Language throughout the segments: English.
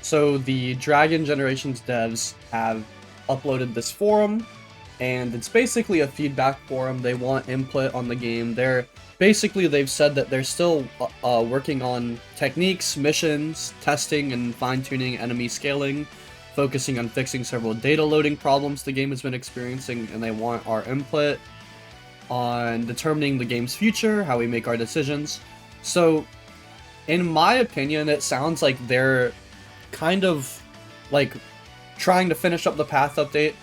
So the Dragon Generations devs have uploaded this forum, and it's basically a feedback forum. They want input on the game. They've said that they're still working on techniques, missions, testing, and fine-tuning enemy scaling, focusing on fixing several data loading problems the game has been experiencing, and they want our input on determining the game's future, how we make our decisions. So, in my opinion, it sounds like they're kind of like trying to finish up the path update,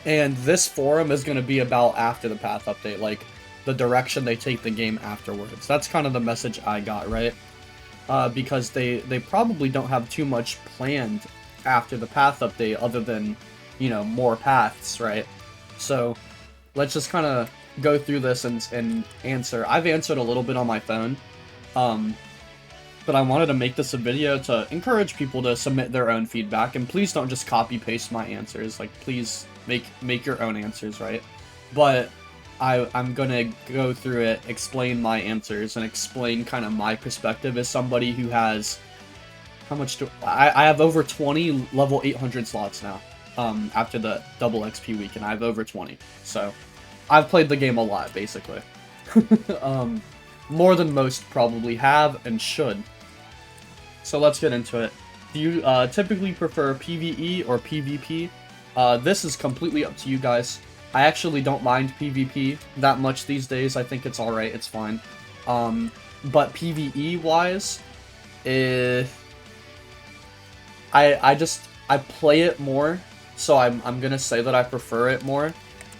and this forum is going to be about after the path update, like the direction they take the game afterwards. That's kind of the message I got, right? Because they probably don't have too much planned after the path update other than, you know, more paths, right? So let's just kind of go through this and answer. I've answered a little bit on my phone, but I wanted to make this a video to encourage people to submit their own feedback, and please don't just copy paste my answers. Like, please make your own answers, right? But I'm gonna go through it, explain my answers, and explain kind of my perspective as somebody who has how much do I have over 20 level 800 slots now. After the double XP week, and I have over 20. So I've played the game a lot, basically. More than most probably have and should. So let's get into it. Do you typically prefer PvE or PvP? This is completely up to you guys. I actually don't mind PvP that much these days. I think it's alright, it's fine. But PvE wise, I play it more, so I'm gonna say that I prefer it more.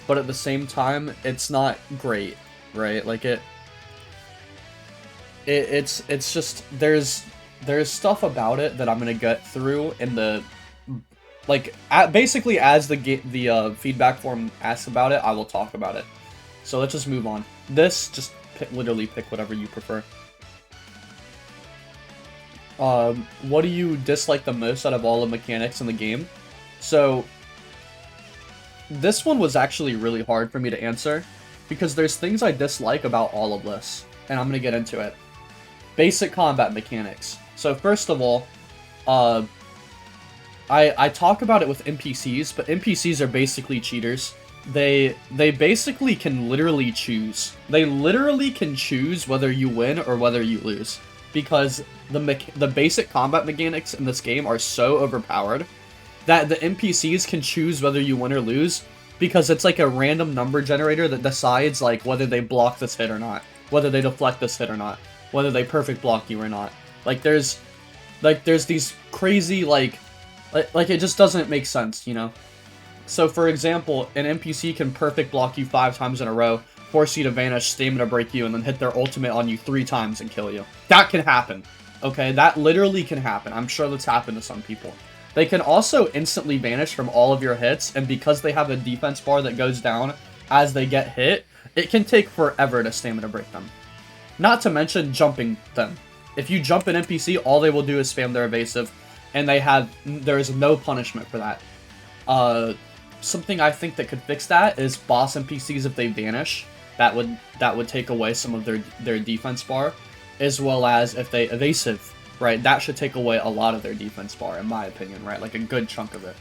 But at the same time, it's not great, right? Like it's just there's stuff about it that I'm gonna get through in the basically as the feedback form asks about it, I will talk about it. So let's just move on. Just literally pick whatever you prefer. What do you dislike the most out of all the mechanics in the game? So this one was actually really hard for me to answer because there's things I dislike about all of this, and I'm gonna get into it. Basic combat mechanics. So first of all, I talk about it with NPCs, but NPCs are basically cheaters. They basically can literally choose. They literally can choose whether you win or whether you lose, because the basic combat mechanics in this game are so overpowered that the NPCs can choose whether you win or lose, because it's like a random number generator that decides like whether they block this hit or not, whether they deflect this hit or not, whether they perfect block you or not. Like there's these crazy like it just doesn't make sense, you know? So for example, an NPC can perfect block you 5 times in a row, force you to vanish, stamina break you, and then hit their ultimate on you 3 times and kill you. That can happen, okay? That literally can happen. I'm sure that's happened to some people. They can also instantly vanish from all of your hits, and because they have a defense bar that goes down as they get hit, it can take forever to stamina break them. Not to mention jumping them. If you jump an NPC, all they will do is spam their evasive, and there is no punishment for that. Something I think that could fix that is boss NPCs if they vanish. That would take away some of their defense bar, as well as if they evasive, right? That should take away a lot of their defense bar, in my opinion, right? Like a good chunk of it.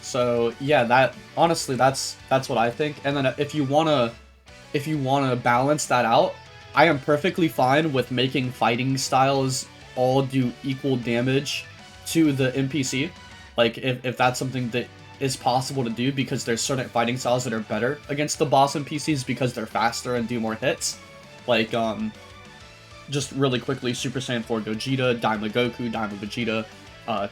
So yeah, honestly that's what I think. And then if you wanna balance that out, I am perfectly fine with making fighting styles all do equal damage to the NPC. Like if that's something that is possible to do, because there's certain fighting styles that are better against the boss NPCs because they're faster and do more hits. Like just really quickly, Super Saiyan 4 Gogeta, Daima Goku, Daima Vegeta,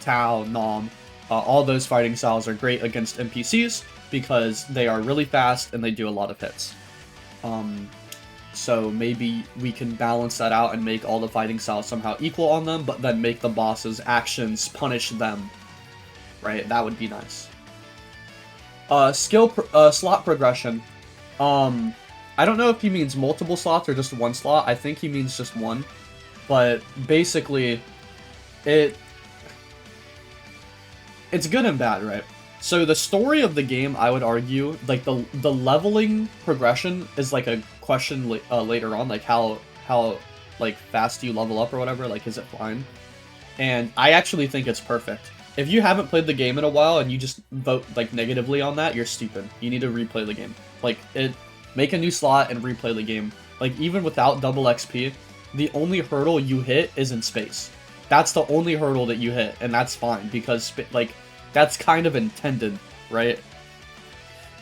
Tao, Nom, all those fighting styles are great against NPCs because they are really fast and they do a lot of hits. So maybe we can balance that out and make all the fighting styles somehow equal on them, but then make the boss's actions punish them, right? That would be nice. Slot progression. I don't know if he means multiple slots or just one slot. I think he means just one. But basically, it's good and bad, right? So the story of the game, I would argue, like the leveling progression is like a question later on, like how like fast do you level up or whatever, like is it fine? and I actually think it's perfect. If you haven't played the game in a while and you just vote like negatively on that, you're stupid. You need to replay the game. Like make a new slot and replay the game. Like even without double XP, the only hurdle you hit is in space. That's the only hurdle that you hit, and that's fine because like that's kind of intended, right?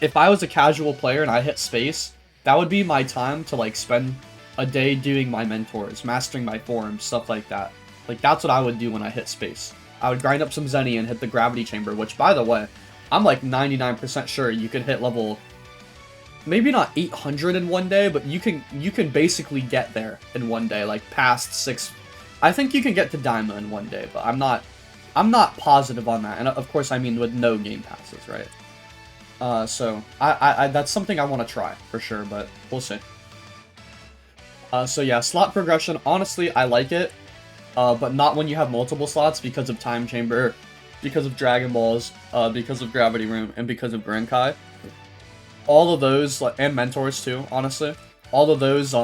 If I was a casual player and I hit space, that would be my time to like spend a day doing my mentors, mastering my forms, stuff like that. Like that's what I would do when I hit space. I would grind up some Zenny and hit the gravity chamber, which by the way, I'm like 99% sure you could hit level, maybe not 800 in one day, but you can basically get there in one day, like past 6. I think you can get to Daima in one day, but I'm not positive on that. And of course, I mean with no game passes, right? So I that's something I want to try for sure, but we'll see. So yeah, slot progression, honestly, I like it. But not when you have multiple slots because of Time Chamber, because of Dragon Balls, because of Gravity Room, and because of Grankai. All of those, and Mentors too, honestly. All of those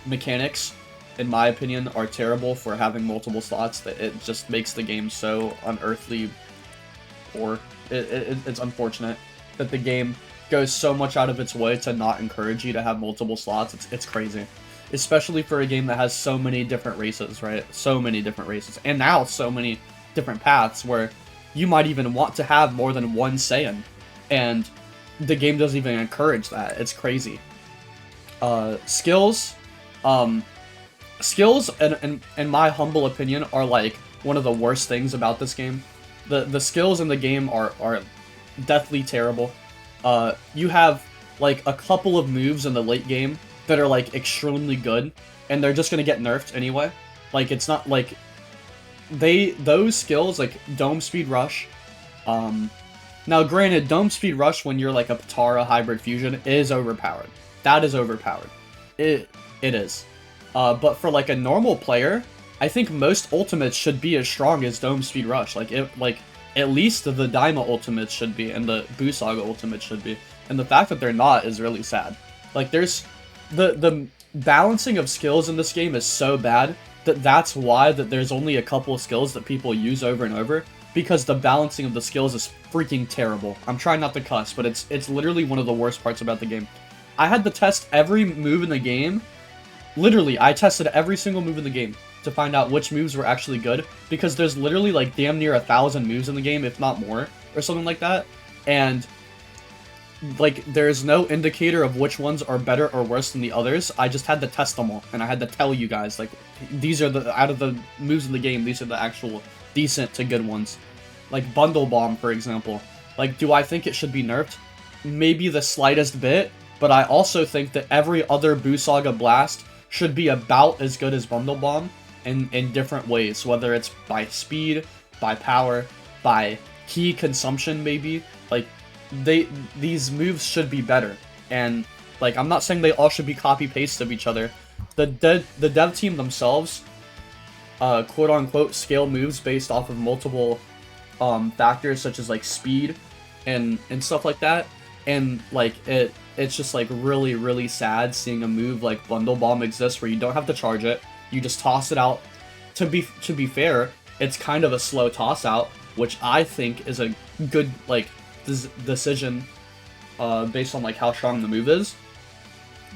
mechanics, in my opinion, are terrible for having multiple slots. That it just makes the game so unearthly poor. It's unfortunate that the game goes so much out of its way to not encourage you to have multiple slots. It's crazy. Especially for a game that has so many different races, right? So many different races. And now so many different paths where you might even want to have more than one Saiyan. And the game doesn't even encourage that. It's crazy. Skills. Skills, in my humble opinion, are like one of the worst things about this game. The skills in the game are deathly terrible. You have like a couple of moves in the late game that are like extremely good, and they're just gonna get nerfed anyway. Like it's not like those skills like Dome Speed Rush. Now granted, Dome Speed Rush when you're like a Potara Hybrid Fusion is overpowered. That is overpowered. It is. But for like a normal player, I think most ultimates should be as strong as Dome Speed Rush. Like at least the Daima ultimates should be, and the Buu Saga ultimates should be. And the fact that they're not is really sad. Like there's the balancing of skills in this game is so bad that's why there's only a couple of skills that people use over and over, because the balancing of the skills is freaking terrible. I'm trying not to cuss, but it's literally one of the worst parts about the game. I had to test every move in the game. Literally, I tested every single move in the game to find out which moves were actually good, because there's literally like damn near 1,000 moves in the game, if not more, or something like that. And like there's no indicator of which ones are better or worse than the others. I just had to test them all, and I had to tell you guys, like, these are the, out of the moves in the game, these are the actual decent to good ones. Like Bundle Bomb, for example. Like, do I think it should be nerfed? Maybe the slightest bit, but I also think that every other Buu Saga Blast should be about as good as Bundle Bomb in different ways, whether it's by speed, by power, by key consumption maybe. Like, these moves should be better, and like I'm not saying they all should be copy-paste of each other. The dev team themselves, quote-unquote, scale moves based off of multiple factors such as like speed and stuff like that, and like it's just like really sad seeing a move like Bundle Bomb exist where you don't have to charge it, you just toss it out. To be fair, it's kind of a slow toss out, which I think is a good like decision based on like how strong the move is.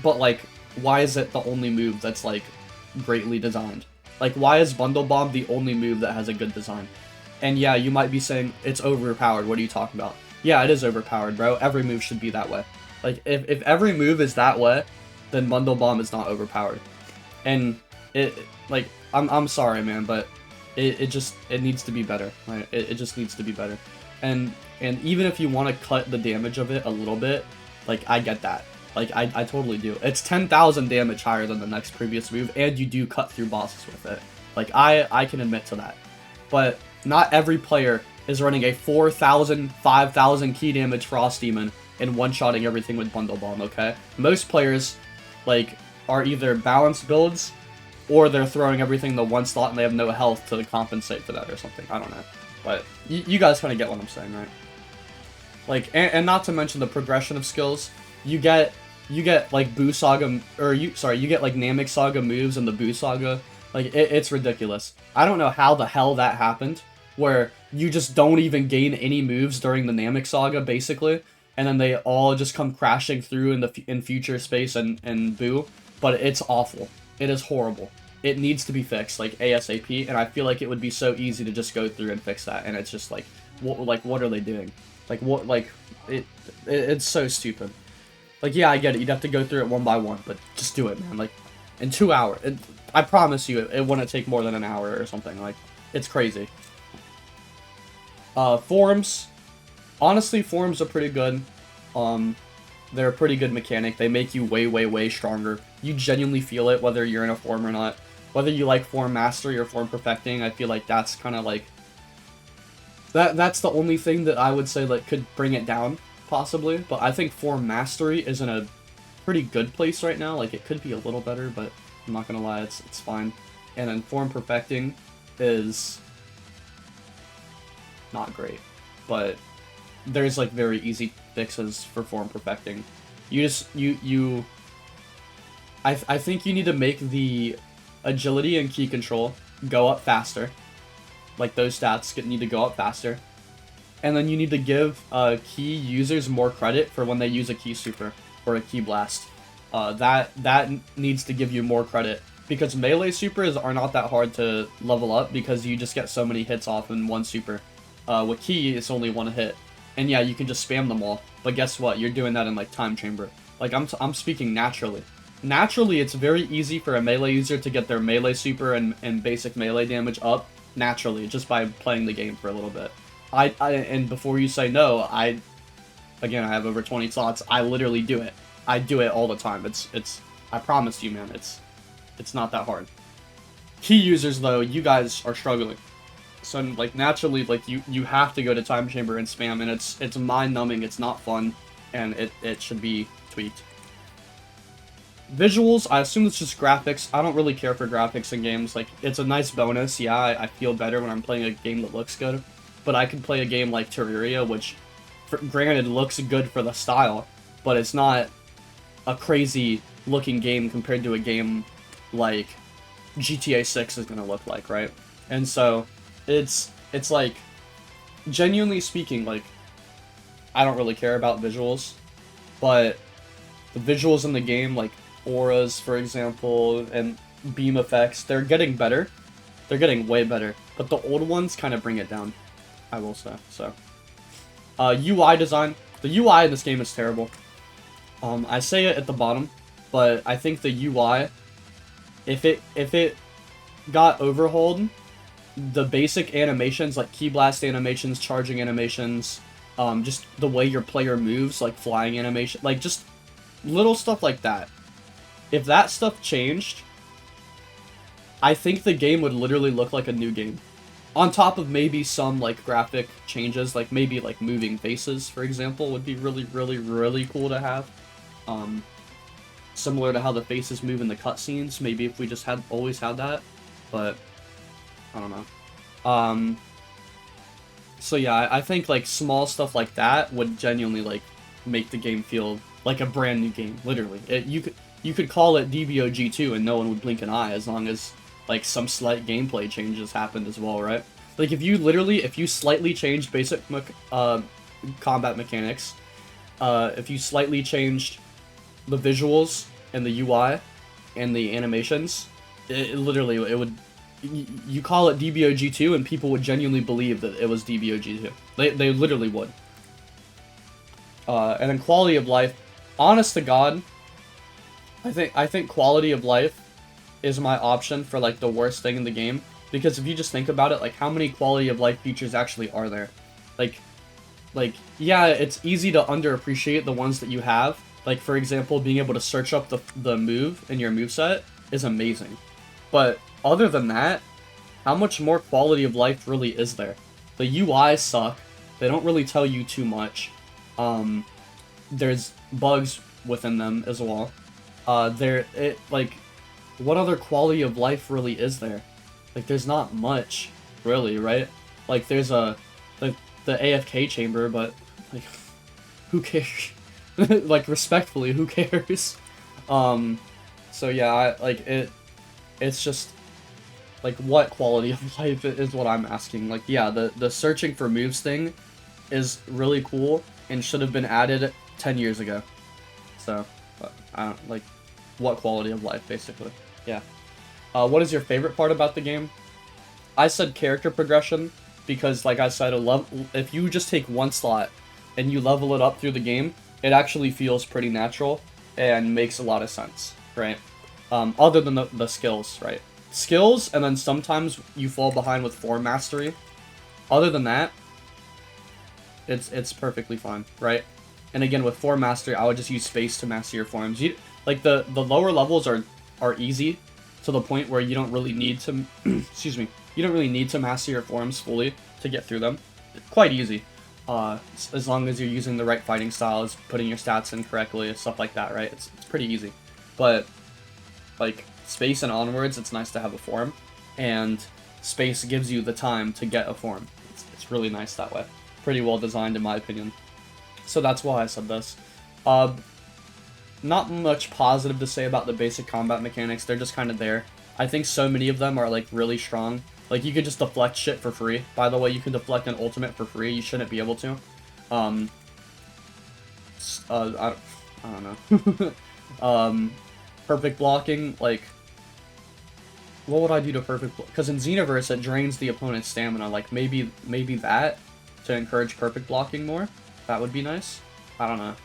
But like, why is it the only move that's like greatly designed? Like, why is Bundle Bomb the only move that has a good design? And yeah, you might be saying it's overpowered. What are you talking about? Yeah, it is overpowered, bro. Every move should be that way. Like, if every move is that way, then Bundle Bomb is not overpowered. And like, I'm sorry, man, but it needs to be better. Right? It just needs to be better. And even if you want to cut the damage of it a little bit, like, I get that. Like, I totally do. It's 10,000 damage higher than the next previous move, and you do cut through bosses with it. Like, I can admit to that. But not every player is running a 4,000, 5,000 key damage Frost Demon and one-shotting everything with Bundle Bomb, okay? Most players, like, are either balanced builds, or they're throwing everything in the one slot and they have no health to compensate for that or something. I don't know. But you guys kind of get what I'm saying, right? Like, and not to mention the progression of skills. You get like Buu Saga, or you get like Namek Saga moves in the Buu Saga Like, it's ridiculous. I don't know how the hell that happened, where you just don't even gain any moves during the Namek Saga, basically, and then they all just come crashing through in future space and boo. But it's awful. It is horrible. It needs to be fixed, like, ASAP, and I feel like it would be so easy to just go through and fix that, and it's just like, what are they doing? Like, what, like, it's so stupid. Like, yeah, I get it, you'd have to go through it one by one, but just do it, man. Like, in 2 hours, I promise you, it wouldn't take more than an hour or something. Like, it's crazy. Forums. Honestly, forums are pretty good. They're a pretty good mechanic. They make you way, way, way stronger. You genuinely feel it, whether you're in a form or not. Whether you like form mastery or form perfecting, I feel like that's kind of like... That's the only thing that I would say that could bring it down, possibly. But I think form mastery is in a pretty good place right now. Like, it could be a little better, but I'm not gonna lie, it's fine. And then form perfecting is not great, but there's like very easy fixes for form perfecting. I think you need to make the agility and key control go up faster. Like, those stats need to go up faster. And then you need to give key users more credit for when they use a key super or a key blast. That needs to give you more credit, because melee supers are not that hard to level up because you just get so many hits off in one super. With key, it's only one hit. And yeah, you can just spam them all, but guess what? You're doing that in, like, time chamber. Like, I'm speaking naturally. Naturally, it's very easy for a melee user to get their melee super and basic melee damage up naturally, just by playing the game for a little bit. And before you say no, again, I have over 20 slots, I literally do it. I do it all the time. I promise you, man, it's not that hard. Key users, though, you guys are struggling. So, like, naturally, like, you have to go to time chamber and spam, and it's mind-numbing, it's not fun, and it should be tweaked. Visuals, I assume it's just graphics. I don't really care for graphics in games. Like, it's a nice bonus. Yeah, I feel better when I'm playing a game that looks good, but I can play a game like Terraria, which, granted, looks good for the style, but it's not a crazy looking game compared to a game like GTA 6 is gonna look like, right? And so it's like, genuinely speaking, like, I don't really care about visuals, but the visuals in the game, like auras, for example, and beam effects, they're getting better. They're getting way better, but the old ones kind of bring it down, I will say. So, UI design. The UI in this game is terrible. I say it at the bottom, but I think the UI, if it got overhauled, the basic animations, like key blast animations, charging animations, just the way your player moves, like flying animation, like just little stuff like that. If that stuff changed, I think the game would literally look like a new game. On top of maybe some, like, graphic changes, like maybe, like, moving faces, for example, would be really, really, really cool to have. Similar to how the faces move in the cutscenes, maybe if we just always had that, but I don't know. So yeah, I think, like, small stuff like that would genuinely, like, make the game feel like a brand new game, literally. You could call it DBOG2 and no one would blink an eye, as long as, like, some slight gameplay changes happened as well, right? Like, if you slightly changed basic combat mechanics, if you slightly changed the visuals and the UI and the animations, it would... You call it DBOG2 and people would genuinely believe that it was DBOG2. They literally would. And then quality of life. Honest to God, I think quality of life is my option for, like, the worst thing in the game. Because if you just think about it, like, how many quality of life features actually are there? Like, yeah, it's easy to underappreciate the ones that you have. Like, for example, being able to search up the move in your moveset is amazing. But other than that, how much more quality of life really is there? The UIs suck. They don't really tell you too much. There's bugs within them as well. Like, what other quality of life really is there? Like, there's not much, really, right? Like, there's the AFK chamber, but, like, who cares? Like, respectfully, who cares? So yeah, it's just, Like, what quality of life is what I'm asking. Like, yeah, the searching for moves thing is really cool and should have been added 10 years ago. So, I don't, like, what quality of life, basically. Yeah. What is your favorite part about the game? I said character progression, because, like I said, if you just take one slot and you level it up through the game, it actually feels pretty natural and makes a lot of sense, right? Other than the skills, right? Skills, and then sometimes you fall behind with form mastery. Other than that, it's perfectly fine, right? And again, with form mastery, I would just use space to master your forms. Like the lower levels are easy to the point where you don't really need to excuse me, you don't really need to master your forms fully to get through them. Quite easy, as long as you're using the right fighting styles, putting your stats in correctly, stuff like that, right? It's pretty easy. But like space and onwards, it's nice to have a form, and space gives you the time to get a form. It's really nice that way. Pretty well designed in my opinion. So that's why I said this. Not much positive to say about the basic combat mechanics. They're just kind of there. I think so many of them are like really strong. Like you could just deflect shit for free. By the way, you can deflect an ultimate for free. You shouldn't be able to. I don't know. Perfect blocking, like, what would I do to perfect block? Because in Xenoverse, it drains the opponent's stamina. Like, maybe that, to encourage perfect blocking more. That would be nice. I don't know.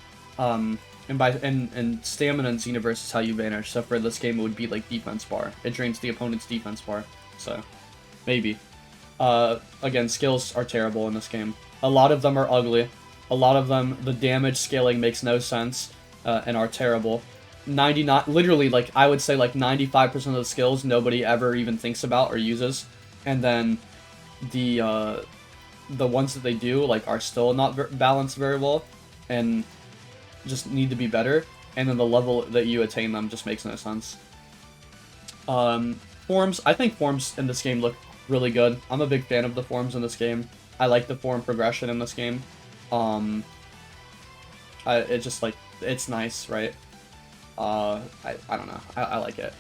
And stamina in Xenoverse is how you vanish. So for this game, it would be like defense bar. It drains the opponent's defense bar. So, maybe. Again, skills are terrible in this game. A lot of them are ugly. A lot of them, the damage scaling makes no sense, and are terrible. Literally, like, I would say, like, 95% of the skills nobody ever even thinks about or uses. And then the ones that they do, like, are still not balanced very well, and just need to be better. And then the level that you attain them just makes no sense. Forms, I think forms in this game look really good. I'm a big fan of the forms in this game. I like the form progression in this game. It's just, like, it's nice, right? I don't know. I like it.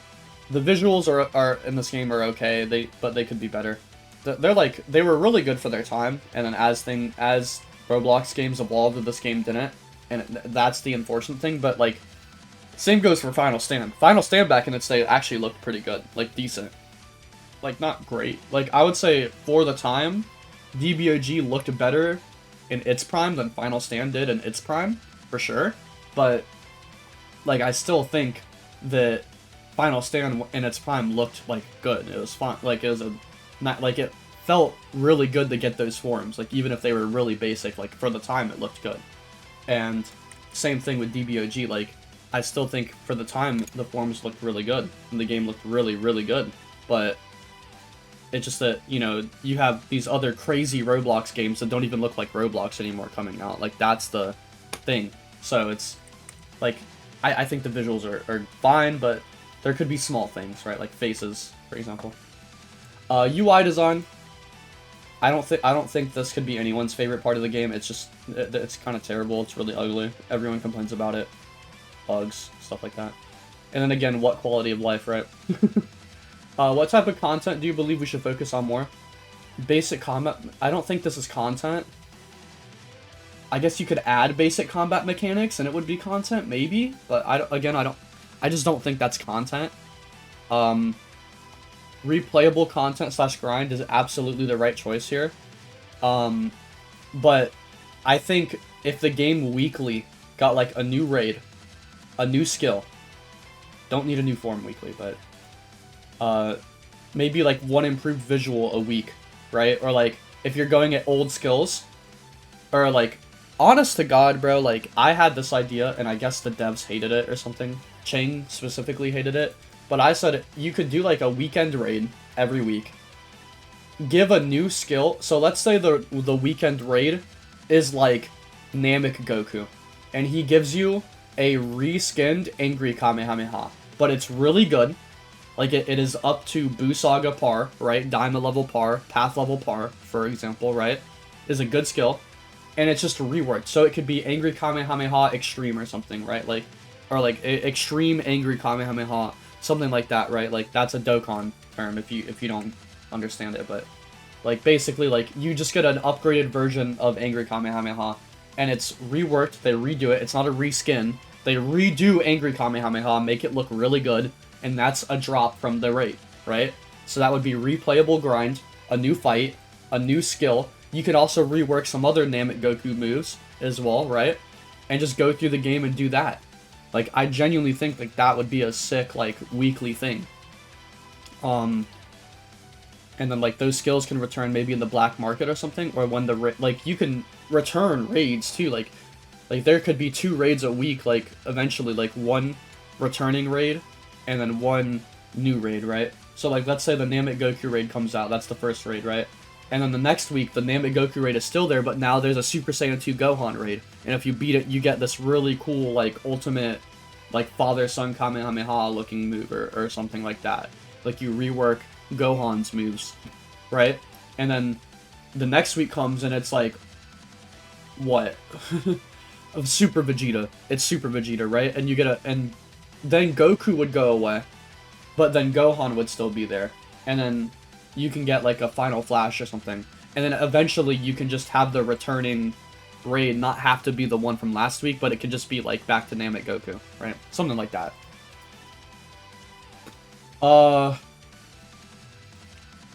The visuals are in this game are okay, but they could be better. They were really good for their time, and then as Roblox games evolved, this game didn't, and that's the unfortunate thing. But like, same goes for Final Stand. Final Stand back in its day actually looked pretty good, like decent, like not great. Like I would say for the time, DBOG looked better in its prime than Final Stand did in its prime, for sure. But like, I still think that Final Stand in its prime looked, like, good. It was fun. Like, it felt really good to get those forms. Like, even if they were really basic, like, for the time, it looked good. And same thing with DBOG. Like, I still think for the time, the forms looked really good. And the game looked really, really good. But it's just that, you know, you have these other crazy Roblox games that don't even look like Roblox anymore coming out. Like, that's the thing. So it's, like, I think the visuals are fine, but there could be small things, right? Like faces, for example. UI design. I don't think this could be anyone's favorite part of the game. It's just it's kind of terrible. It's really ugly. Everyone complains about it. Bugs, stuff like that. And then again, what quality of life, right? What type of content do you believe we should focus on more? Basic combat. I don't think this is content. I guess you could add basic combat mechanics and it would be content, maybe. But I just don't think that's content. Replayable content / grind is absolutely the right choice here. But I think if the game weekly got like a new raid, a new skill, don't need a new form weekly, but maybe like one improved visual a week, right? Or like if you're going at old skills, or like, honest to God, bro, like, I had this idea, and I guess the devs hated it or something. Cheng specifically hated it. But I said you could do, like, a weekend raid every week. Give a new skill. So let's say the weekend raid is, like, Namek Goku. And he gives you a reskinned Angry Kamehameha. But it's really good. Like, it is up to Buu Saga par, right? Daima level par, Path level par, for example, right? Is a good skill. And it's just a reworked. So it could be Angry Kamehameha Extreme or something, right? Like, or like Extreme Angry Kamehameha, something like that, right? Like, that's a Dokkan. term if you don't understand it, but like basically like you just get an upgraded version of Angry Kamehameha, and it's reworked. They redo it. It's not a reskin. They redo Angry Kamehameha, make it look really good, and that's a drop from the rate, right? So that would be replayable grind, a new fight, a new skill. You could also rework some other Namek Goku moves as well, right? And just go through the game and do that. Like, I genuinely think like that would be a sick like weekly thing. And then like those skills can return maybe in the black market or something, or when the like you can return raids too. Like there could be 2 raids a week. Like eventually, like 1 returning raid, and then 1 new raid, right? So like let's say the Namek Goku raid comes out. That's the first raid, right? And then the next week, the Namek Goku raid is still there, but now there's a Super Saiyan 2 Gohan raid. And if you beat it, you get this really cool, like, ultimate, like, father-son Kamehameha looking move or something like that. Like, you rework Gohan's moves, right? And then the next week comes and it's like, what? Of Super Vegeta. It's Super Vegeta, right? And you get and then Goku would go away, but then Gohan would still be there. And then you can get like a Final Flash or something. And then eventually you can just have the returning raid not have to be the one from last week, but it could just be like back to Namek Goku, right? Something like that.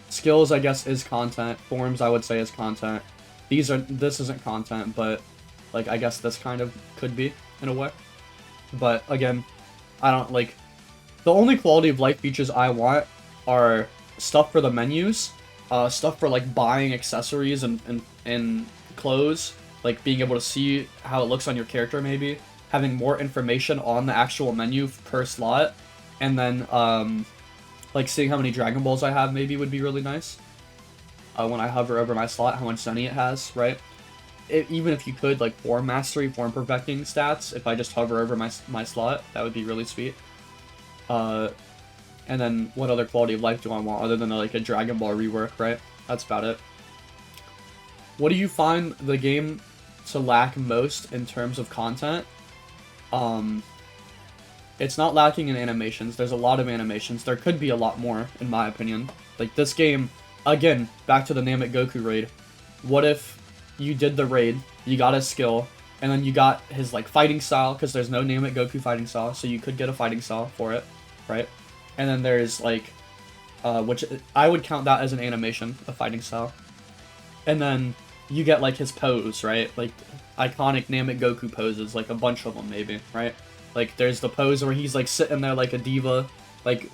Skills, I guess, is content. Forms, I would say, is content. This isn't content, but like I guess this kind of could be in a way. But again, I don't like the only quality of life features I want are stuff for the menus, stuff for like buying accessories and clothes, like being able to see how it looks on your character, maybe having more information on the actual menu per slot, and then like seeing how many Dragon Balls I have maybe would be really nice. When I hover over my slot, how much Sunny it has, right? Even if you could like form mastery, form perfecting stats, if I just hover over my slot, that would be really sweet. And then what other quality of life do I want other than like a Dragon Ball rework, right? That's about it. What do you find the game to lack most in terms of content? It's not lacking in animations. There's a lot of animations. There could be a lot more, in my opinion. Like this game, again, back to the Namek Goku raid. What if you did the raid, you got his skill, and then you got his like fighting style, because there's no Namek Goku fighting style, so you could get a fighting style for it, right? And then there's like, which I would count that as an animation, a fighting style. And then you get like his pose, right? Like iconic Namek Goku poses, like a bunch of them maybe, right? Like there's the pose where he's like sitting there like a diva, like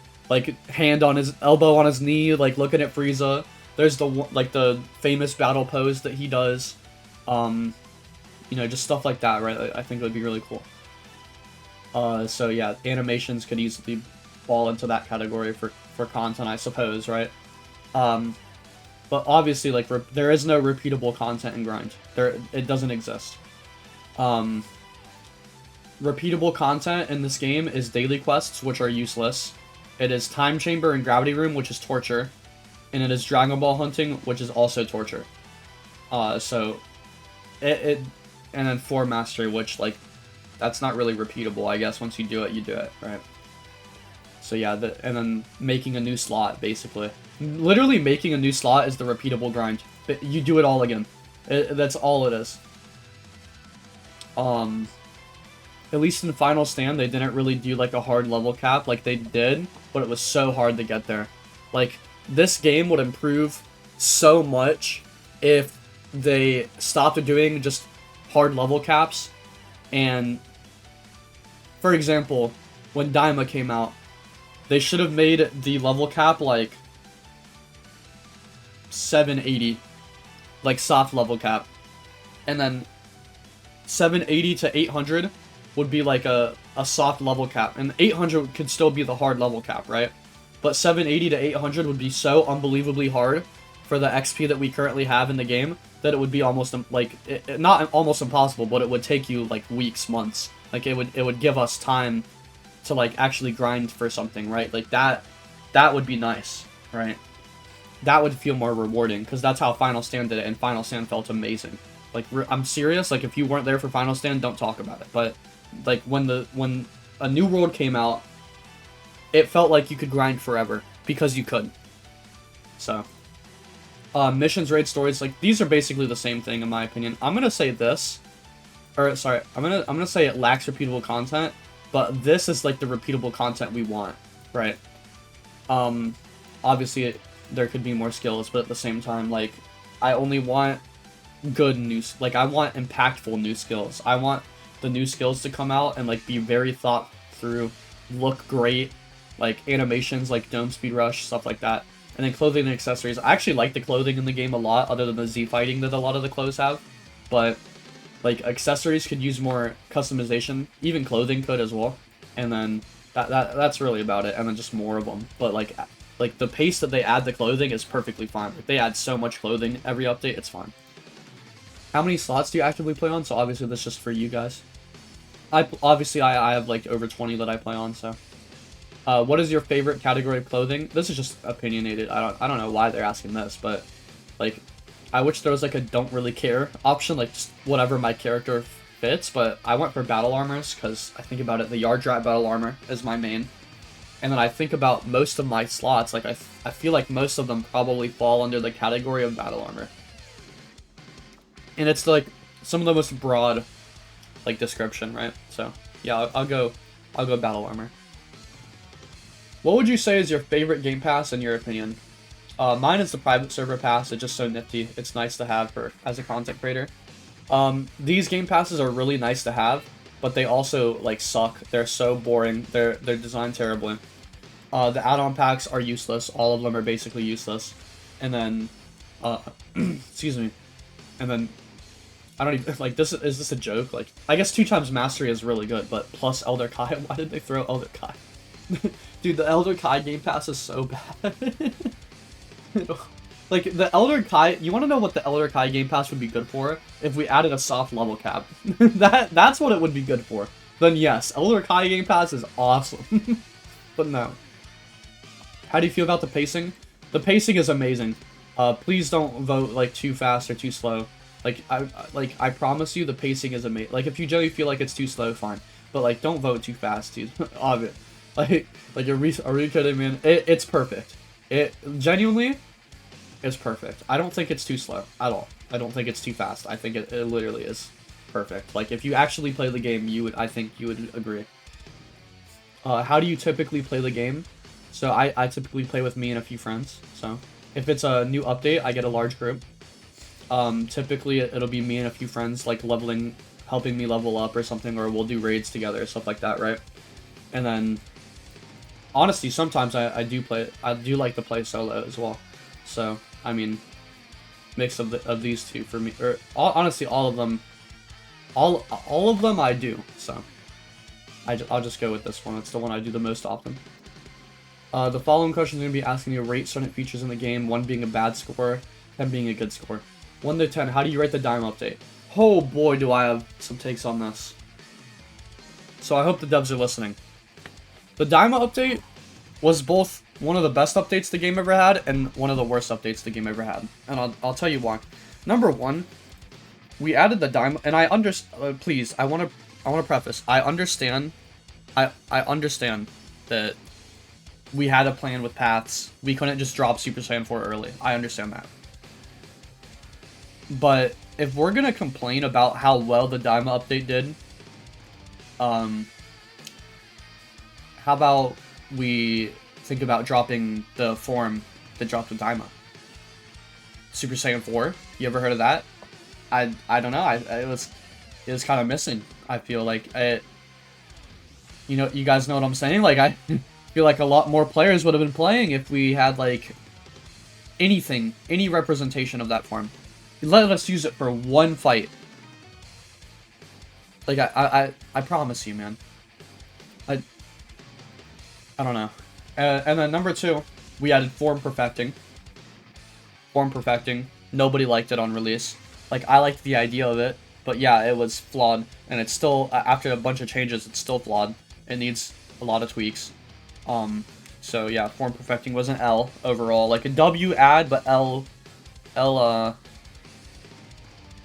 hand on his elbow on his knee, like looking at Frieza. There's the like the famous battle pose that he does, you know, just stuff like that, right? I think it would be really cool. So yeah, animations could easily fall into that category for content, I suppose, right? But obviously, like, there is no repeatable content in Grind. It doesn't exist. Repeatable content in this game is daily quests, which are useless. It is Time Chamber and Gravity Room, which is torture. And it is Dragon Ball hunting, which is also torture. So, and then Form Mastery, which, like, that's not really repeatable, I guess. Once you do it, right? So yeah, and then making a new slot, basically. Literally making a new slot is the repeatable grind. You do it all again. That's all it is. At least in Final Stand, they didn't really do like a hard level cap. Like they did, but it was so hard to get there. Like, this game would improve so much if they stopped doing just hard level caps. And, for example, when Daima came out, they should have made the level cap like 780, like soft level cap, and then 780 to 800 would be like a soft level cap, and 800 could still be the hard level cap, right? But 780 to 800 would be so unbelievably hard for the XP that we currently have in the game that it would be almost like not almost impossible, but it would take you like weeks, months. Like it would give us time to like actually grind for something, right? Like that would be nice, right? That would feel more rewarding, because that's how Final Stand did it, and Final Stand felt amazing. Like, I'm serious, like if you weren't there for Final Stand, don't talk about it. But like when a New World came out, it felt like you could grind forever. because you could. So, missions, raid stories, like these are basically the same thing in my opinion. I'm gonna say this, or sorry, I'm gonna say it lacks repeatable content, but this is like the repeatable content we want, right? Obviously there could be more skills, but at the same time, like I only want good news, like I want impactful new skills. I want the new skills to come out and like be very thought through, look great, like animations like dome speed rush, stuff like that. And then clothing and accessories. I actually like the clothing in the game a lot, other than the Z fighting that a lot of the clothes have. But like accessories could use more customization. Even clothing could as well. And then that's really about it. And then just more of them. But like the pace that they add the clothing is perfectly fine. Like they add so much clothing every update, it's fine. How many slots do you actively play on? So obviously that's just for you guys. I have like over 20 that I play on, so. What is your favorite category of clothing? This is just opinionated. I don't know why they're asking this, but like I wish there was like a don't really care option, like just whatever my character fits, but I went for battle armors because I think about it, the Yard Drat battle armor is my main. And then I think about most of my slots, like I feel like most of them probably fall under the category of battle armor. And it's like some of the most broad like description, right? So yeah, I'll go battle armor. What would you say is your favorite game pass in your opinion? Mine is the private server pass. It's just so nifty. It's nice to have as a content creator. These game passes are really nice to have, but they also like suck. They're so boring. They're designed terribly. The add-on packs are useless. All of them are basically useless. And then, excuse me. And then, I don't even like this. Is this a joke? Like, I guess 2 times mastery is really good, but plus Elder Kai. Why did they throw Elder Kai? Dude, the Elder Kai game pass is so bad. Like, the Elder Kai... You want to know what the Elder Kai game pass would be good for? If we added a soft level cap. That's what it would be good for. Then yes, Elder Kai game pass is awesome. But no. How do you feel about the pacing? The pacing is amazing. Please don't vote, like, too fast or too slow. Like, I promise you the pacing is amazing. Like, if you generally feel like it's too slow, fine. But, like, don't vote too fast, dude. Obvious. Like, are you kidding, man? It's perfect. It genuinely is perfect. I don't think it's too slow at all. I don't think it's too fast. I think it literally is perfect. Like, if you actually play the game, I think you would agree. How do you typically play the game? So I typically play with me and a few friends. So if it's a new update, I get a large group. Typically it'll be me and a few friends, like helping me level up or something, or we'll do raids together, stuff like that, right? And then honestly, sometimes I do like to play solo as well. So, I mean, mix of these two for me, or honestly, all of them I do. So, I'll just go with this one. It's the one I do the most often. The following question is going to be asking you to rate certain features in the game, 1 being a bad score, 10 being a good score. 1 to 10, how do you rate the Daima update? Oh boy, do I have some takes on this. So I hope the devs are listening. The Daima update was both one of the best updates the game ever had and one of the worst updates the game ever had. And I'll tell you why. Number 1, we added the Daima, and I understand. Please, I want to preface. I understand. I understand that we had a plan with paths. We couldn't just drop Super Saiyan 4 early. I understand that. But if we're gonna complain about how well the Daima update did, how about we think about dropping the form that dropped with Daima? Super Saiyan 4? You ever heard of that? I don't know. It was kind of missing. I feel like you know, you guys know what I'm saying? Like, I feel like a lot more players would have been playing if we had like any representation of that form. Let us use it for 1 fight. Like, I promise you, man. I don't know. And then number 2, we added form perfecting. Form perfecting. Nobody liked it on release. Like, I liked the idea of it, but yeah, it was flawed. And it's still, after a bunch of changes, it's still flawed. It needs a lot of tweaks. So yeah, form perfecting was an L overall. Like a W add, but L,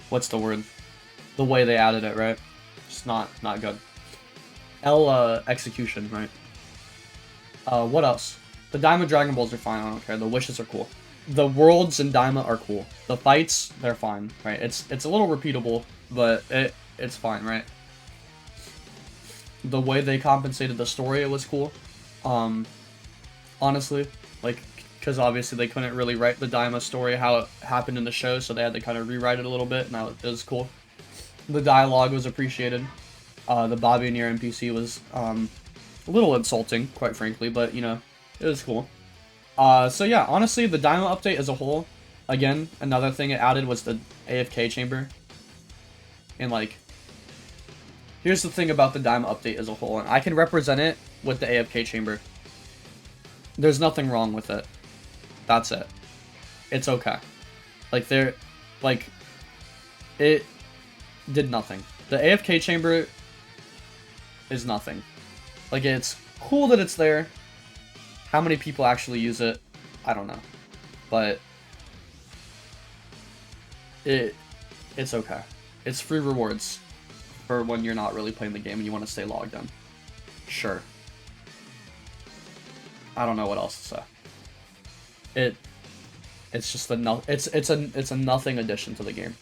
what's the word? The way they added it, right? Just not good. L, execution, right? What else? The Daima Dragon Balls are fine, I don't care. The wishes are cool. The worlds in Daima are cool. The fights, they're fine, right? It's a little repeatable, but it's fine, right? The way they compensated the story, it was cool. Honestly, like, because obviously they couldn't really write the Daima story how it happened in the show, so they had to kind of rewrite it a little bit, and that was cool. The dialogue was appreciated. The Bobby and your NPC was a little insulting, quite frankly, but, you know, it was cool. So yeah, honestly, the Daima update as a whole, again, another thing it added was the AFK chamber. And, like, here's the thing about the Daima update as a whole, and I can represent it with the AFK chamber. There's nothing wrong with it. That's it. It's okay. Like, it did nothing. The AFK chamber is nothing. Like, it's cool that it's there. How many people actually use it? I don't know. But it's okay. It's free rewards for when you're not really playing the game and you want to stay logged in. Sure. I don't know what else to say. It's just it's a nothing addition to the game.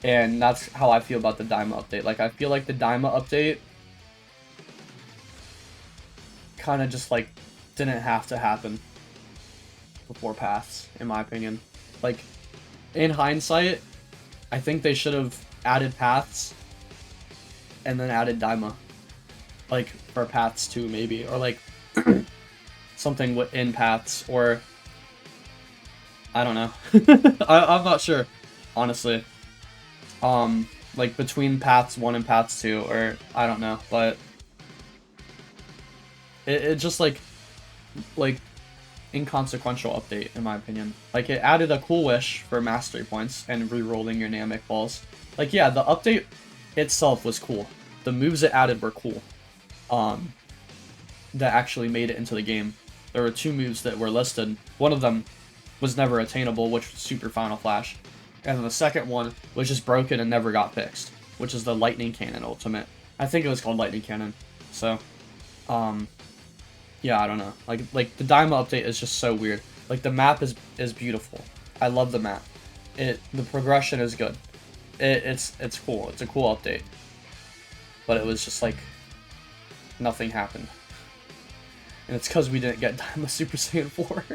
And that's how I feel about the Daima update. Like, I feel like the Daima update kind of just, like, didn't have to happen before Paths, in my opinion. Like, in hindsight, I think they should have added Paths and then added Daima. Like, for Paths 2, maybe. Or, like, something in Paths, or I don't know. I'm not sure, honestly. Like, between Paths 1 and Paths 2, or I don't know, but it just, like, inconsequential update, in my opinion. Like, it added a cool wish for mastery points and re-rolling your Namek balls. Like, yeah, the update itself was cool. The moves it added were cool. That actually made it into the game. There were 2 moves that were listed. One of them was never attainable, which was Super Final Flash. And then the second one was just broken and never got fixed, which is the Lightning Cannon Ultimate. I think it was called Lightning Cannon. So, yeah, I don't know. Like the Daima update is just so weird. Like, the map is beautiful. I love the map. The progression is good. It's cool. It's a cool update. But it was just like nothing happened. And it's because we didn't get Daima Super Saiyan 4.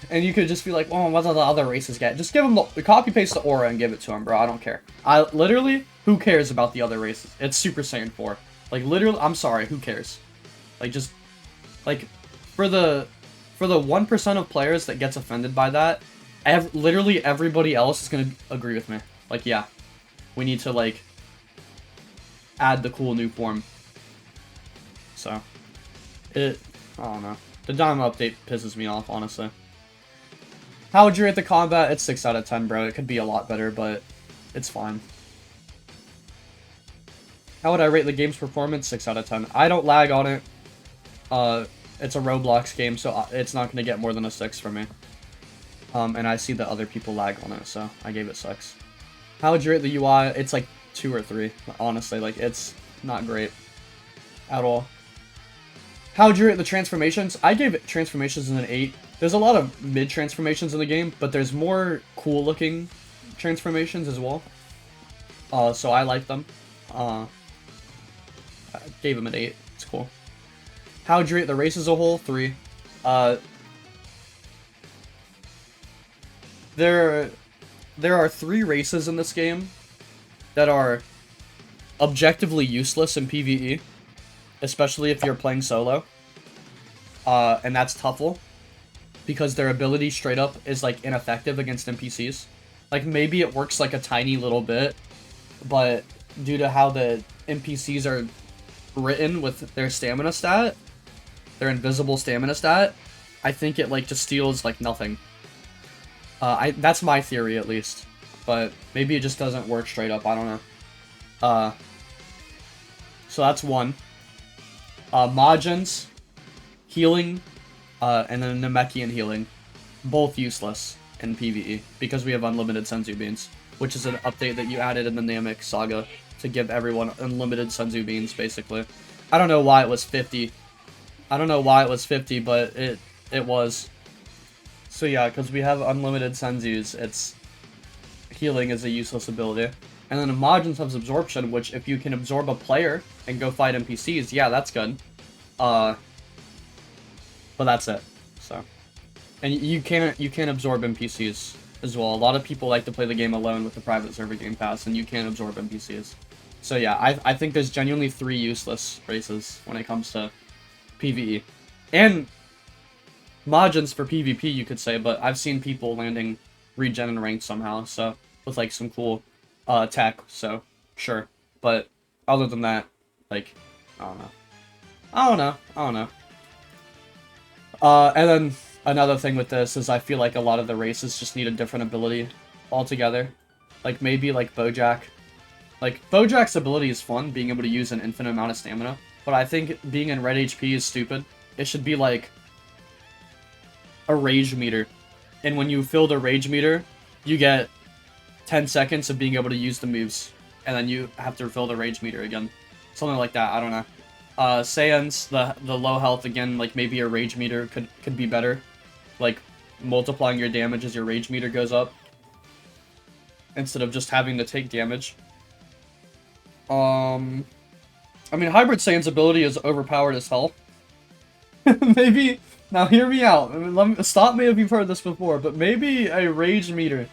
And you could just be like, oh, what do the other races get? Just give them copy paste the aura and give it to them, bro. I don't care. Literally, who cares about the other races? It's Super Saiyan 4. Like, literally, I'm sorry, who cares? Like, just, like, for the 1% of players that gets offended by that, literally everybody else is gonna agree with me. Like, yeah, we need to, like, add the cool new form. So, I don't know. The Daima update pisses me off, honestly. How would you rate the combat? It's 6 out of 10, bro. It could be a lot better, but it's fine. How would I rate the game's performance? 6 out of 10. I don't lag on it. It's a Roblox game, so it's not going to get more than a 6 from me. And I see that other people lag on it, so I gave it 6. How would you rate the UI? It's like 2 or 3, honestly. Like, it's not great at all. How would you rate the transformations? I gave it transformations an 8. There's a lot of mid-transformations in the game, but there's more cool-looking transformations as well. So I like them. I gave them an 8. It's cool. How would you rate the race as a whole? 3. There are 3 races in this game that are objectively useless in PvE, especially if you're playing solo. And that's Tuffle, because their ability straight up is, like, ineffective against NPCs. Like, maybe it works, like, a tiny little bit, but due to how the NPCs are written with their stamina stat, their invisible stamina stat, I think it, like, just steals, like, nothing. That's my theory, at least. But maybe it just doesn't work straight up, I don't know. So that's 1. Majins, healing, and then Namekian healing, both useless in PvE, because we have unlimited Senzu Beans, which is an update that you added in the Namek Saga to give everyone unlimited Senzu Beans, basically. I don't know why it was 50 I don't know why it was 50, but it was. So yeah, because we have unlimited Senzus, it's healing is a useless ability. And then Imagines has absorption, which if you can absorb a player and go fight NPCs, yeah, that's good. But that's it. So, and you can't absorb NPCs as well. A lot of people like to play the game alone with the private server game pass, and you can't absorb NPCs. So yeah, I think there's genuinely 3 useless races when it comes to PvE. And Majins for PvP, you could say, but I've seen people landing regen and ranked somehow, so with like some cool tech, so sure. But other than that, like, I don't know. I don't know. And then another thing with this is I feel like a lot of the races just need a different ability altogether. Like maybe like Bojack. Like Bojack's ability is fun, being able to use an infinite amount of stamina, but I think being in red HP is stupid. It should be like a rage meter. And when you fill the rage meter, you get 10 seconds of being able to use the moves. And then you have to refill the rage meter again. Something like that, I don't know. Saiyans, the low health, again, like maybe a rage meter could be better. Like multiplying your damage as your rage meter goes up. Instead of just having to take damage. I mean, Hybrid Saiyan's ability is overpowered as hell. Maybe, now hear me out. I mean, stop me if you've heard this before, but maybe a rage meter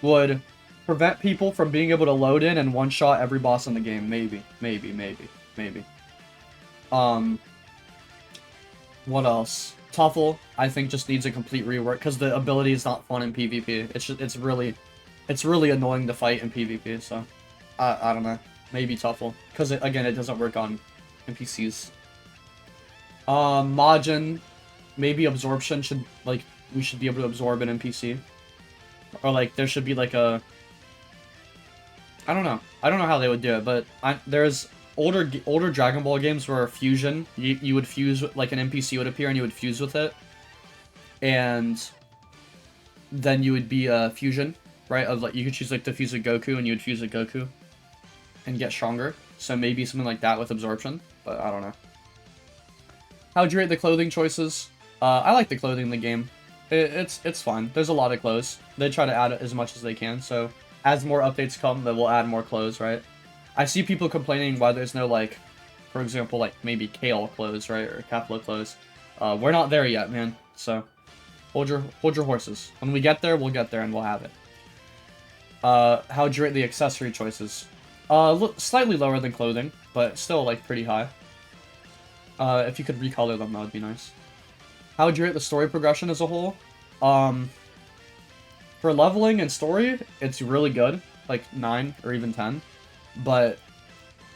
would prevent people from being able to load in and one-shot every boss in the game. Maybe. What else? Tuffle, I think, just needs a complete rework, because the ability is not fun in PvP. It's really annoying to fight in PvP, so, I don't know. Maybe Tuffle, because, again, it doesn't work on NPCs. Majin, maybe Absorption should, like, we should be able to absorb an NPC. Or, like, there should be, like, a... I don't know how they would do it, but there's older Dragon Ball games where fusion, you would fuse, like, an NPC would appear and you would fuse with it. And then you would be a fusion, right? Of, like, you could choose, like, to fuse with Goku, and you would fuse with Goku and get stronger. So maybe something like that with Absorption, but I don't know. How'd you rate the clothing choices? I like the clothing in the game. It's fun. There's a lot of clothes. They try to add as much as they can, so as more updates come, they will add more clothes, right? I see people complaining why there's no, like, for example, like, maybe Kale clothes, right? Or Kefla clothes. We're not there yet, man. So, hold your horses. When we get there, we'll get there and we'll have it. How'd you rate the accessory choices? Slightly lower than clothing, but still, like, pretty high. If you could recolor them, that would be nice. How would you rate the story progression as a whole? For leveling and story, it's really good. Like, 9 or even 10. But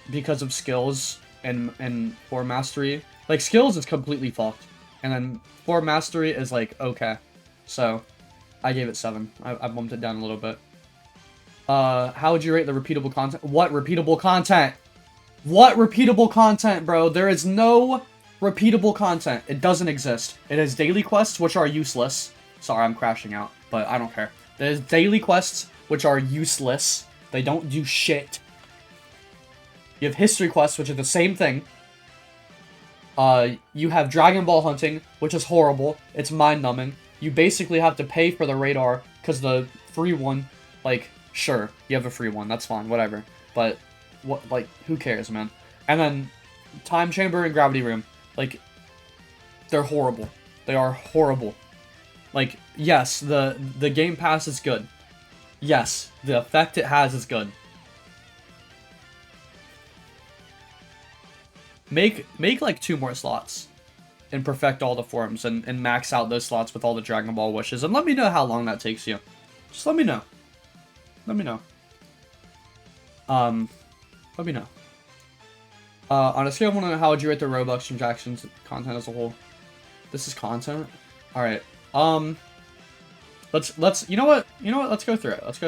because of skills and form mastery... Like, skills is completely fucked. And then form mastery is, like, okay. So, I gave it 7. I bumped it down a little bit. How would you rate the repeatable content? What repeatable content? What repeatable content, bro? There is no repeatable content. It doesn't exist. It is daily quests, which are useless. Sorry, I'm crashing out, but I don't care. There's daily quests, which are useless. They don't do shit. You have history quests, which are the same thing. You have Dragon Ball hunting, which is horrible. It's mind-numbing. You basically have to pay for the radar, because the free one, like, sure, you have a free one, that's fine, whatever. But, what, like, who cares, man? And then, Time Chamber and Gravity Room, like, they're horrible. They are horrible. Like, yes, the Game Pass is good. Yes, the effect it has is good. Make like 2 more slots and perfect all the forms and max out those slots with all the Dragon Ball wishes, and let me know how long that takes you. Just let me know. Let me know. Let me know. On a scale of 1 to how would you rate the Robux transactions content as a whole? This is content? Alright. Let's you know what? Let's go through it. Let's go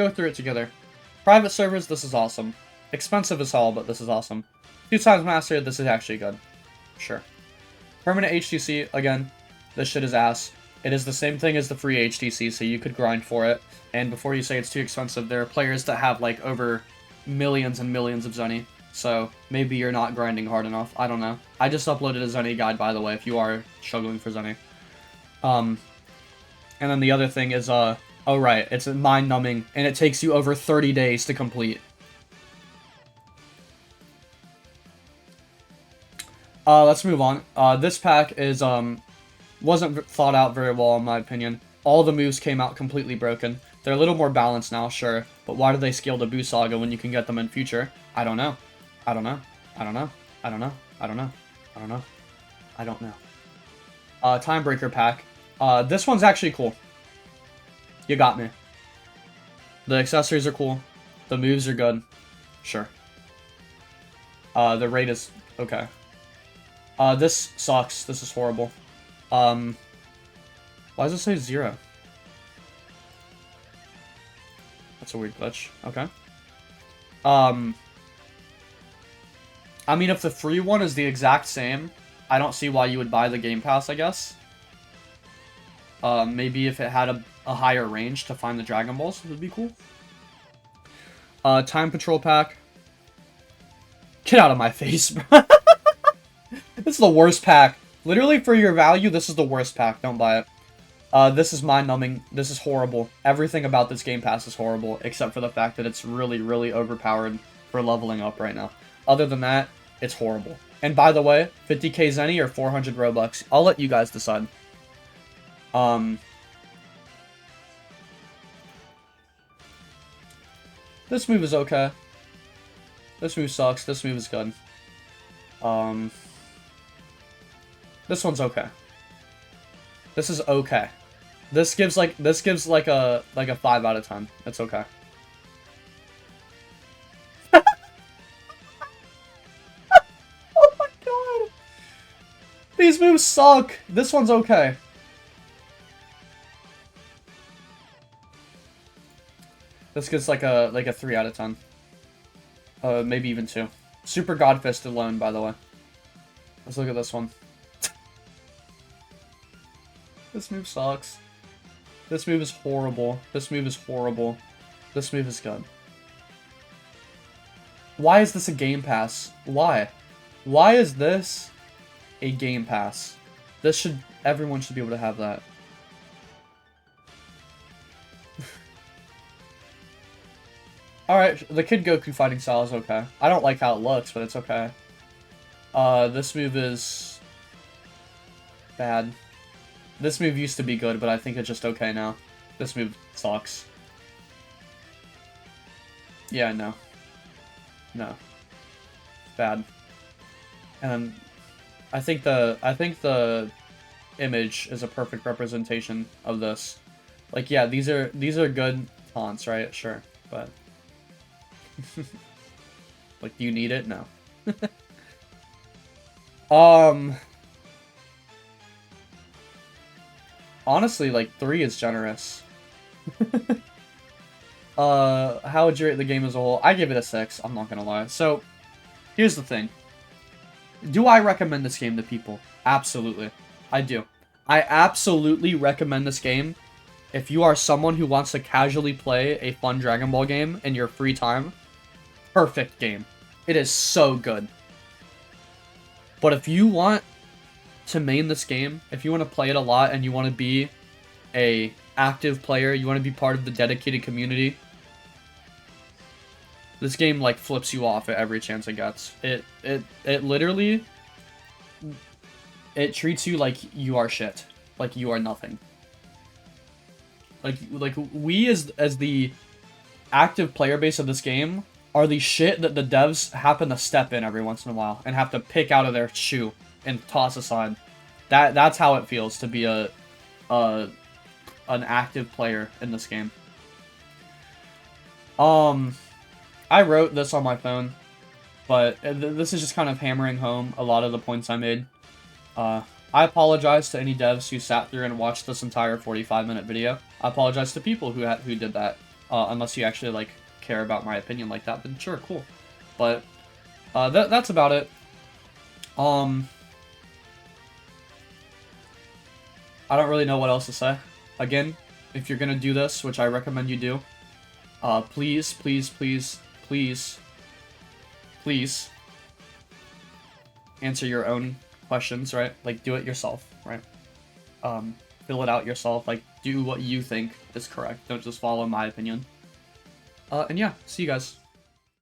through it together. Private servers, this is awesome. Expensive as hell, but this is awesome. 2 times mastered, this is actually good. Sure. Permanent HTC, again, this shit is ass. It is the same thing as the free HTC, so you could grind for it. And before you say it's too expensive, there are players that have, like, over millions and millions of Zenny. So maybe you're not grinding hard enough. I don't know. I just uploaded a Zenny guide, by the way, if you are struggling for Zenny. And then the other thing is, oh right, it's mind-numbing, and it takes you over 30 days to complete. Let's move on. This pack is, wasn't thought out very well, in my opinion. All the moves came out completely broken. They're a little more balanced now, sure, but why do they scale the Boo Saga when you can get them in future? I don't know. I don't know. I don't know. I don't know. I don't know. I don't know. I don't know. Timebreaker pack. This one's actually cool. You got me. The accessories are cool. The moves are good. Sure. The rate is okay. This sucks. This is horrible. Why does it say 0? That's a weird glitch. Okay. I mean, if the free one is the exact same, I don't see why you would buy the Game Pass, I guess. Maybe if it had a higher range to find the Dragon Balls, it would be cool. Time Patrol pack. Get out of my face, bro. This is the worst pack. Literally, for your value, this is the worst pack. Don't buy it. This is mind-numbing. This is horrible. Everything about this Game Pass is horrible, except for the fact that it's really, really overpowered for leveling up right now. Other than that, it's horrible. And by the way, 50k Zenny or 400 Robux. I'll let you guys decide. This move is okay. This move sucks. This move is good. This one's okay. This is okay. This gives like a 5 out of 10. It's okay. Oh my god. These moves suck. This one's okay. This gets like a 3 out of 10. Maybe even 2. Super God Fist alone, by the way. Let's look at this one. This move sucks. This move is horrible. This move is horrible. This move is good. Why is this a Game Pass? Why? Why is this a Game Pass? Everyone should be able to have that. Alright, the Kid Goku fighting style is okay. I don't like how it looks, but it's okay. This move is bad. This move used to be good, but I think it's just okay now. This move sucks. Yeah, no. No. Bad. And I think the image is a perfect representation of this. Like, yeah, these are good taunts, right? Sure, but like, do you need it? No. Honestly, like, 3 is generous. How would you rate the game as a whole? I give it a 6, I'm not gonna lie. So, here's the thing. Do I recommend this game to people? Absolutely. I do. I absolutely recommend this game if you are someone who wants to casually play a fun Dragon Ball game in your free time. Perfect game. It is so good. But if you want to main this game, if you want to play it a lot and you want to be a active player, you want to be part of the dedicated community, this game like flips you off at every chance it gets. It literally, it treats you like you are shit, like you are nothing. Like we as the active player base of this game are the shit that the devs happen to step in every once in a while and have to pick out of their shoe and toss aside. That's how it feels to be an active player in this game. I wrote this on my phone, but this is just kind of hammering home a lot of the points I made. I apologize to any devs who sat through and watched this entire 45-minute video. I apologize to people who did that. Unless you actually like care about my opinion like that, then sure, cool. But that's about it. I don't really know what else to say. Again, if you're gonna do this, which I recommend you do, please, please, please, please please answer your own questions, right? Like, do it yourself, right? Fill it out yourself. Like, do what you think is correct. Don't just follow my opinion. And yeah, see you guys.